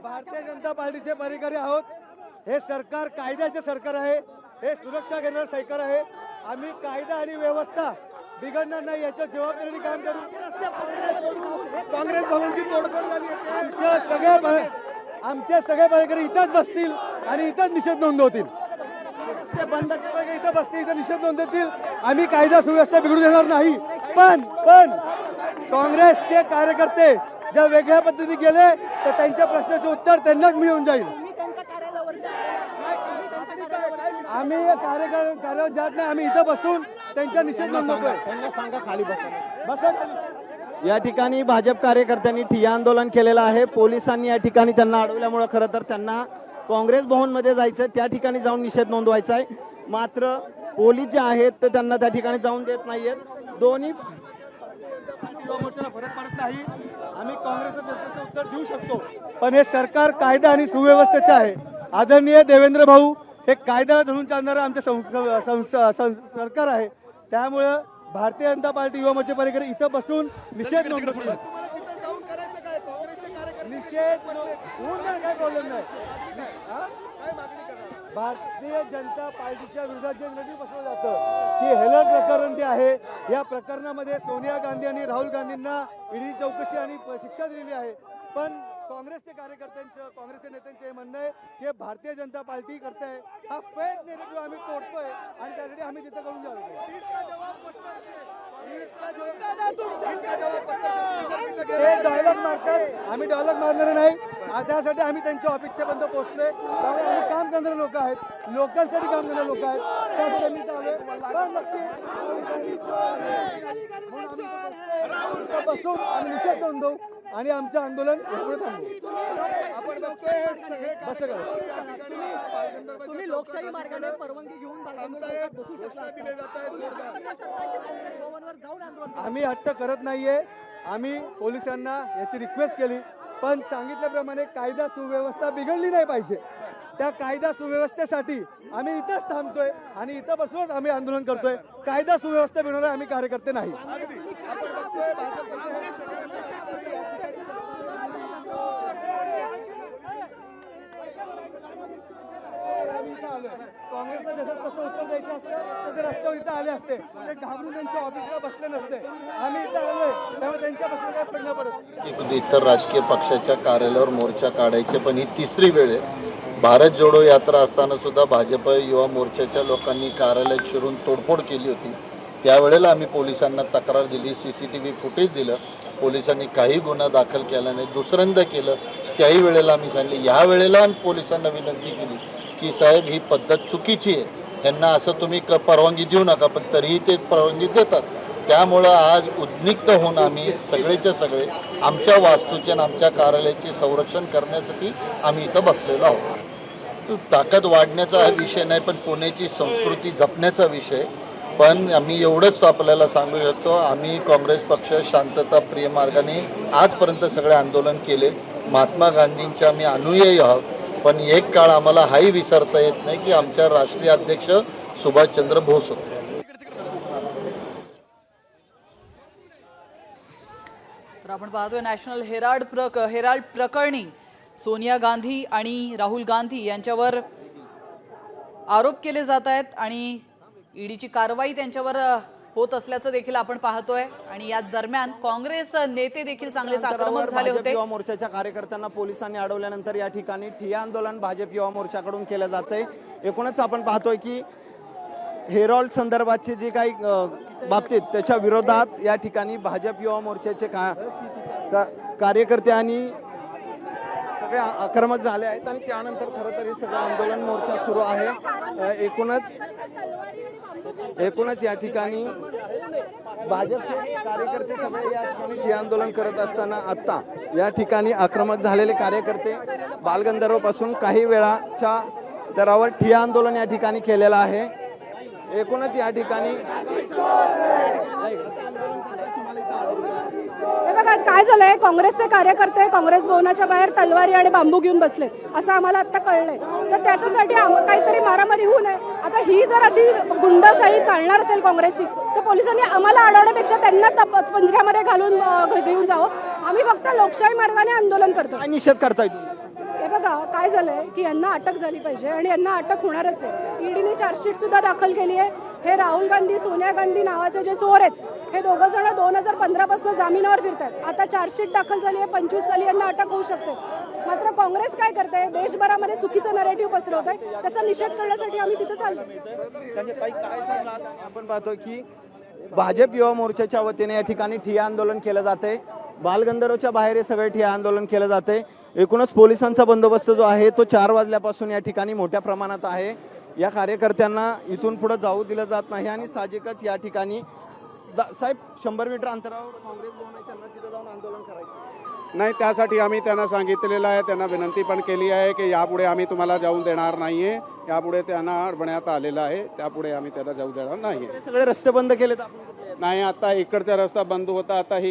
भारतीय जनता पार्टीचे पदाधिकारी आहोत। हे सरकार कायद्याचे सरकार आहे, हे सुरक्षा घेणारे सरकार आहे। आम्ही कायदा आणि व्यवस्था बिघडणार नाही याच्या जबाबदारीने काम करू। काँग्रेस भवनची तोडफोड झाली, आमचे सगळे पदाधिकारी इथंच बसतील आणि इथंच निषेध नोंदवतील। बंद इथं बसतील, इथं निषेध नोंदवतील। आम्ही कायदा सुव्यवस्था बिघडू देणार नाही। पण काँग्रेसचे कार्यकर्ते जर वेगळ्या पद्धतीने गेले तर त्यांच्या प्रश्नाचे उत्तर त्यांनाच मिळून जाईल। आम्ही कार्यालयावर जात नाही, आम्ही इथं बसून त्यांचा निषेध नोंदवतोय। त्यांना सांगा खाली बसा। या ठिकाणी भाजप कार्यकर्त्यांनी ठिय्या आंदोलन केलेलं आहे। पोलिसांनी या ठिकाणी त्यांना अडवल्यामुळे खरं तर त्यांना काँग्रेस भवनमध्ये जायचं, त्या ठिकाणी जाऊन निषेध नोंदवायचा आहे। मात्र पोलीस जे आहेत ते त्यांना त्या ठिकाणी जाऊन देत नाहीयेत। दोन्ही फरक पडत नाही, आम्ही काँग्रेसचं उत्तर देऊ शकतो, पण हे सरकार कायदा आणि सुव्यवस्थेचे आहे। आदरणीय देवेंद्र भाऊ हे कायद्याला धरून चालणारं आमचं सरकार आहे। त्यामुळे भारतीय जनता पार्टी युवा मोर्चा पदाधिकारी इथं बसून निषेध नोंदवतील। निषेध होऊन काय प्रॉब्लेम नाही। भारतीय जनता पार्टीच्या विरोधात जे नदी बसवलं जातं की हेलर प्रकरण जे आहे, या प्रकरणामध्ये सोनिया गांधी आणि राहुल गांधींना ईडी चौकशी आणि शिक्षा दिलेली आहे। पण काँग्रेसचे कार्यकर्त्यांचं, काँग्रेसच्या नेत्यांचं हे म्हणणं आहे की भारतीय जनता पार्टी करते आहे, हा फेक नेरेटिव्ह आम्ही तोडतोय आणि त्यासाठी आम्ही तिथं करून जातो। डायलॉग मारतात, आम्ही डायलॉग मारणार नाही। त्यासाठी आम्ही त्यांच्या ऑफिसपर्यंत पोहोचलोय। त्यामुळे आम्ही काम करणारे लोक आहेत, लोकांसाठी काम करणारे लोक आहेत, त्यासाठी आम्ही चालू बसून आम्ही निषेध नोंदवू आणि आमचं आंदोलन पुढे थांबवू। आपण बघतोय तुम्ही लोकशाही मार्गाने परवानगी घेऊन आम्ही हट्ट करत नाहीये। आम्ही पोलिसांना याची रिक्वेस्ट केली, पण सांगितल्याप्रमाणे कायदा सुव्यवस्था बिघडली नाही पाहिजे। त्या कायदा सुव्यवस्थेसाठी आम्ही इथंच थांबतोय आणि इथं बसूनच आम्ही आंदोलन करतोय। कायदा सुव्यवस्था बिघडवणारे आम्ही कार्यकर्ते नाही। काँग्रेसला जसं कसं उत्तर द्यायचं असतं तर रस्त्यावर इथं आले असते, ते घाबरून त्यांच्या ऑफिसला बसले नसते। आम्ही इथं आलोय त्यामुळे त्यांच्यापासून काय फरक पडत। इतर राजकीय पक्षाच्या कार्यालयावर मोर्चा काढायचे, पण ही तिसरी वेळ आहे। भारत जोडो यात्रा असताना सुद्धा भाजप युवा मोर्चाच्या लोकांनी कार्यालयात शिरून तोडफोड केली होती। त्यावेळेला आम्ही पोलिसांना तक्रार दिली, CCTV फुटेज दिलं, पोलिसांनी काही गुन्हा दाखल केला नाही। दुसऱ्यांदा केलं, त्याही वेळेला आम्ही सांगितले। ह्या वेळेला पोलिसांना विनंती केली की साहेब ही पद्धत चुकीची आहे, यांना असं तुम्ही परवानगी देऊ नका, पण तरीही ते परवानगी देतात। त्यामुळं आज उद्विग्न होऊन आम्ही सगळेच्या सगळे आमच्या वास्तूचे आणि आमच्या कार्यालयाचे संरक्षण करण्यासाठी आम्ही इथं बसलेलो आहोत। ताकद वाढण्याचा हा विषय नाही, पण पुण्याची संस्कृती जपण्याचा विषय। पण आम्ही एवढंच आपल्याला सांगू शकतो, आम्ही काँग्रेस पक्ष शांतता प्रिय मार्गाने आजपर्यंत सगळे आंदोलन केले। महात्मा गांधींचे आम्ही अनुयायी आहोत, पण एक काळ आम्हाला हाही विसरता येत नाही की आमच्या राष्ट्रीय अध्यक्ष सुभाषचंद्र बोस होते। तर आपण पाहतोय नॅशनल हेराल्ड प्रकरणी सोनिया गांधी आणि राहुल गांधी यांच्यावर आरोप केले जात आहेत आणि ईडीची कारवाई त्यांच्यावर होत असल्याचं देखील आपण पाहतोय। आणि या दरम्यान काँग्रेस नेते देखील चांगलेच आक्रमक झाले होते। युवा मोर्चाच्या कार्यकर्त्यांना पोलिसांनी अडवल्यानंतर या ठिकाणी ठिय्या आंदोलन भाजप युवा मोर्चाकडून केलं जातंय। एकूणच आपण पाहतोय की हेरॉल्ड संदर्भातची जी काही बाबतीत त्याच्या विरोधात या ठिकाणी भाजप युवा मोर्चाचे कार्यकर्ते आणि सगळे आक्रमक झाले आहेत आणि त्यानंतर खरं तर हे सगळं आंदोलन मोर्चा सुरू आहे। एकूणच या ठिकाणी भाजपचे कार्यकर्ते सगळे या ठिकाणी ठिय्या आंदोलन करत असताना आता या ठिकाणी आक्रमक झालेले कार्यकर्ते बालगंधर्व पासून काही वेळाच्या दरावर ठिय्या आंदोलन या ठिकाणी केलेलं आहे। एकूणच या ठिकाणी हे बघा काय झालंय, काँग्रेसचे कार्यकर्ते काँग्रेस भवनाच्या बाहेर तलवारी आणि बांबू घेऊन बसले असं आम्हाला आता कळलंय। तर त्याच्यासाठी काहीतरी मारामारी होऊ नये। आता ही जर अशी गुंडशाही चालणार असेल काँग्रेसची तर पोलिसांनी आम्हाला अडवण्यापेक्षा त्यांना पंजऱ्यामध्ये घालून घेऊन जावं। आम्ही फक्त लोकशाही मार्गाने आंदोलन करतो। काय निषेध करताय तुम्ही? काय झालंय की यांना अटक झाली पाहिजे आणि यांना अटक होणारच आहे. ईडीने चार्जशीट सुद्धा दाखल केली आहे. हे राहुल गांधी, सोनिया गांधी नावाचे जे चोर आहेत हे दोघं जण 2015 पासून जामिनावर फिरतात. आता चार्जशीट दाखल झाली आहे, 25 साली यांना अटक होऊ शकते. मात्र काँग्रेस काय करते, देशभरामध्ये चुकीचं नरेटिव्ह पसरवत आहे. त्याचा निषेध करण्यासाठी आम्ही तिथे चाललो. आपण पाहतो की भाजप युवा मोर्चाच्या वतीने या ठिकाणी ठिय्या आंदोलन केलं जाते. बालगंधर्वच्या बाहेर हे सगळे ठिय्या आंदोलन केलं जाते. एकूणच पोलिसांचा बंदोबस्त जो आहे तो 4 वाजल्यापासून या ठिकाणी मोठ्या प्रमाणात आहे. या कार्यकर्त्यांना इथून पुढे जाऊ दिलं जात नाही आणि साहजिकच या ठिकाणी साहेब 100 मीटर अंतरावर काँग्रेस भवन आहे, त्यांना तिथे जाऊन आंदोलन करायचं नाही. त्यासाठी आम्ही त्यांना सांगितलेलं आहे, त्यांना विनंती पण केली आहे की यापुढे आम्ही तुम्हाला जाऊन देणार नाही आहे. यापुढे त्यांना अडवण्यात आलेलं आहे, त्यापुढे आम्ही त्यांना जाऊ देणार नाही आहे. सगळे रस्ते बंद केलेत आपण नाही, आता इकडचा रस्ता बंद होता, आता ही